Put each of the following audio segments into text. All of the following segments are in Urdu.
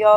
You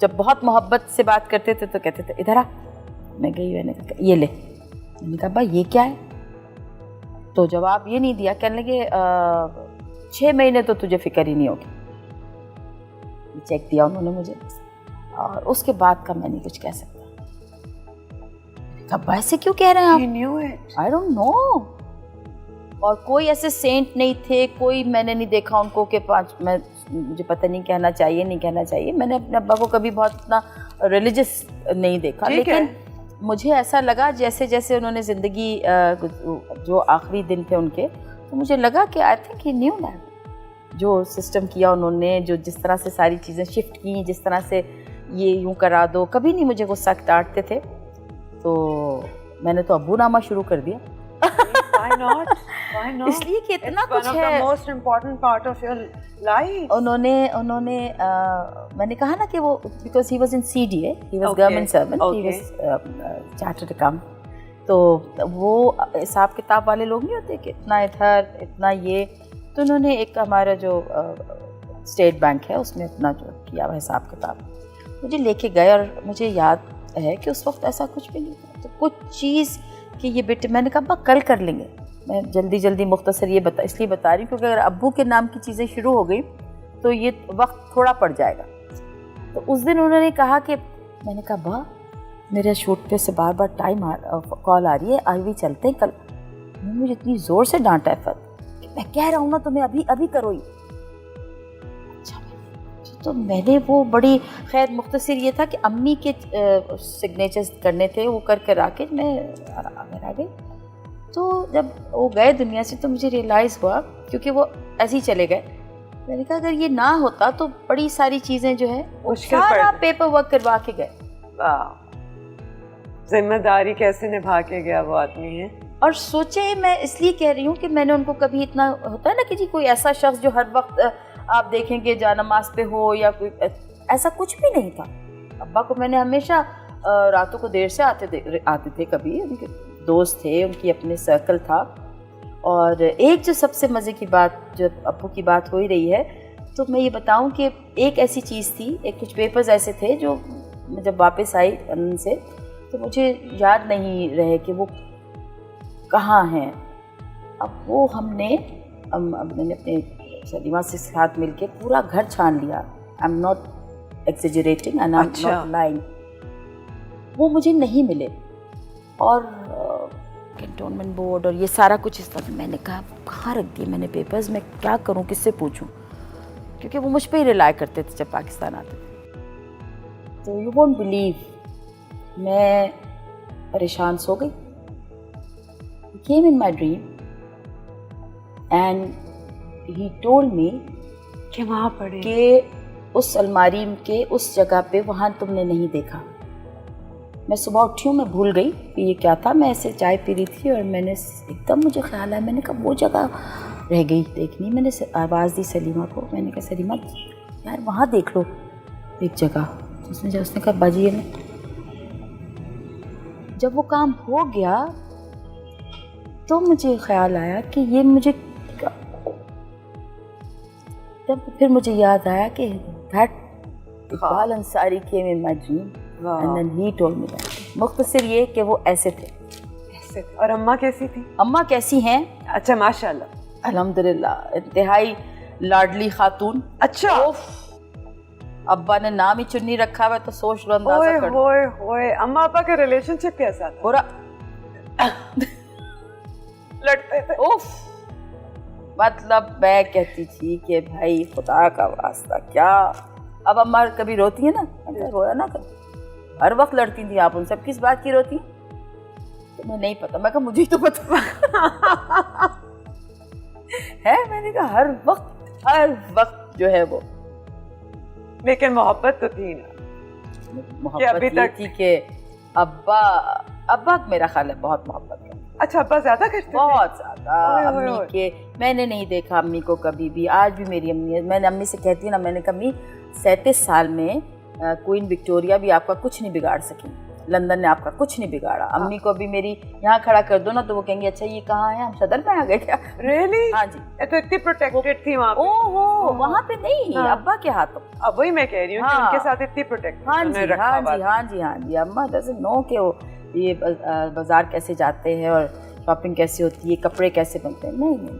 جب بہت محبت سے بات کرتے تھے تو کہتے تھے ادھر آ. میں گئی, میں نے کہا یہ لے. میں نے کہا ابا یہ کیا ہے؟ تو جواب یہ نہیں دیا, کہنے لگے 6 مہینے تو تجھے فکر ہی نہیں ہوگی. چیک دیا انہوں نے مجھے, اور اس کے بعد کا میں نہیں کچھ کہہ سکتا. ابا ایسے کیوں کہہ رہے ہیں آپ؟ I don't know. اور کوئی ایسے سینٹ نہیں تھے, کوئی میں نے نہیں دیکھا ان کو کہ مجھے پتہ نہیں کہنا چاہیے نہیں کہنا چاہیے. میں نے اپنے ابا کو کبھی بہت اتنا ریلیجس نہیں دیکھا, لیکن مجھے ایسا لگا جیسے جیسے انہوں نے زندگی جو آخری دن تھے ان کے, تو مجھے لگا کہ I think he new that. جو سسٹم کیا انہوں نے, جو جس طرح سے ساری چیزیں شفٹ کی, جس طرح سے یہ یوں کرا دو, کبھی نہیں مجھے غصہ ڈانٹتے تھے. تو میں نے تو ابو نامہ شروع کر دیا. Why not? Why not? اس لیے کہ اتنا کچھ ہے. It's one of the most important part of your life. انہوں نے میں نے کہا نا کہ وہ because he was in CDA, he was government servant, he was chartered accountant. تو وہ حساب کتاب والے لوگ نہیں ہوتے کہ اتنا ادھر اتنا یہ. تو انہوں نے ایک ہمارا جو اسٹیٹ بینک ہے اس میں اپنا جو کیا ہوا حساب کتاب مجھے لے کے گئے, اور مجھے یاد ہے کہ اس وقت ایسا کچھ بھی نہیں تھا. تو کچھ چیز کہ یہ بیٹے, میں نے کہا کل کر لیں گے. میں جلدی مختصر یہ اس لیے بتا رہی ہوں کیونکہ اگر ابو کے نام کی چیزیں شروع ہو گئی تو یہ وقت تھوڑا پڑ جائے گا. تو اس دن انہوں نے کہا کہ, میں نے کہا میرے شوٹ پہ سے بار ٹائم کال آ رہی ہے, آج بھی چلتے ہیں کل. مجھے اتنی زور سے ڈانٹا ہے کہ میں کہہ رہا ہوں نا تمہیں ابھی کرو. تو میں نے وہ بڑی خیر مختصر یہ تھا کہ امی کے سگنیچرز کرنے تھے, وہ کر آ کے میں آ گئی. تو جب وہ گئے دنیا سے تو مجھے ریئلائز ہوا, کیونکہ وہ ایسے ہی چلے گئے. میں نے کہا اگر یہ نہ ہوتا تو بڑی ساری چیزیں جو ہے سارا پیپر ورک کروا کے گئے. ذمہ داری کیسے نبھا کے گیا وہ آدمی ہے. اور سوچے, میں اس لیے کہہ رہی ہوں کہ میں نے ان کو کبھی اتنا ہوتا ہے نا کہ جی کوئی ایسا شخص جو ہر وقت آپ دیکھیں کہ جانماز پہ ہو یا کوئی, ایسا کچھ بھی نہیں تھا. ابا کو میں نے ہمیشہ راتوں کو دیر سے آتے تھے, کبھی ان کے دوست تھے, ان کی اپنے سرکل تھا. اور ایک جو سب سے مزے کی بات, جب ابو کی بات ہو ہی رہی ہے تو میں یہ بتاؤں کہ ایک ایسی چیز تھی, کچھ پیپرز ایسے تھے جو جب واپس آئی لندن سے تو مجھے یاد نہیں رہے کہ وہ کہاں ہیں. اب وہ میں نے اپنے سلیمہ سے ساتھ مل کے پورا گھر چھان لیا. I'm not exaggerating and I'm not lying. وہ مجھے نہیں ملے, اور کنٹونمنٹ بورڈ اور یہ سارا کچھ اس طرح. میں نے کہا کہاں رکھ دیے میں نے پیپرز, میں کیا کروں, کس سے پوچھوں, کیونکہ وہ مجھ پہ ہی ریلائی کرتے تھے جب پاکستان آتے تھے. تو یو وونٹ بلیو, میں پریشان سو گئی. came in my dream and he told me کہ وہاں پڑے کہ اس الماری کے اس جگہ پہ وہاں تم نے نہیں دیکھا. میں صبح اٹھی ہوں, میں بھول گئی کہ یہ کیا تھا. میں ایسے چائے پی رہی تھی اور میں نے ایک دم مجھے خیال آیا, میں نے کہا وہ جگہ رہ گئی دیکھنی. میں نے آواز دی سلیمہ کو, میں نے کہا سلیمہ یار وہاں دیکھ لو ایک جگہ. اس نے کہا باجی یہ نہیں. جب وہ کام ہو گیا تو مجھے خیال آیا کہ یہ مجھے, تب پھر مجھے یاد آیا کہ that Iqbal Ansari came in my dream and then he told me that. مختصر یہ کہ وہ ایسے تھے. اور اماں کیسی تھی؟ اماں کیسی ہیں؟ اچھا ماشاءاللہ, الحمدللہ, انتہائی لاڈلی خاتون. اچھا, ابا نے نام ہی چنی رکھا ہوا تو سوچ لو اندازہ کر. ہوئے اماں ابا کا ریلیشن شپ کیسا تھا؟ برا, لڑتے تھے. مطلب میں کہتی تھی کہ بھائی خدا کا واسطہ کیا. اب اماں کبھی روتی ہیں نا, رویا نہ کر, ہر وقت لڑتی تھیں آپ ان سے. کس بات کی روتی؟ تمہیں نہیں پتا. میں کہا مجھے تو پتا ہے. میں نے کہا ہر وقت جو ہے وہ, لیکن محبت تو تھی نا. محبت یہ تھی کہ ابا میرا خیال ہے بہت محبت ہے. اچھا, ابا زیادہ کرتے تھے؟ بہت زیادہ. امی کے میں نے نہیں دیکھا امی کو کبھی بھی. آج بھی میری امی ہے, میں نے امی سے کہتی ہوں نا, میں نے کہا امی 37 سال میں کوئین وکٹوریا بھی آپ کا کچھ نہیں بگاڑ سکی, لندن نے آپ کا کچھ نہیں بگاڑا. امی کو بھی میری یہاں کھڑا کر دو نا تو وہ کہیں گے اچھا یہ کہاں ہے, ہم صدر میں آ گئے کیا. ریئلی؟ ہاں جی. تو اتنی پروٹیکٹڈ تھی وہاں پہ. اوہ وہاں پہ نہیں, ابا کے ہاتھوں. اب وہی میں کہہ رہی ہوں کہ ان کے ساتھ اتنی پروٹیکٹ. ہاں جی ہاں جی ہاں جی ہاں جی. اما ڈزنٹ نو کہ وہ یہ بازار کیسے جاتے ہیں اور شاپنگ کیسے ہوتی ہے, کپڑے کیسے بنتے ہیں. نہیں نہیں.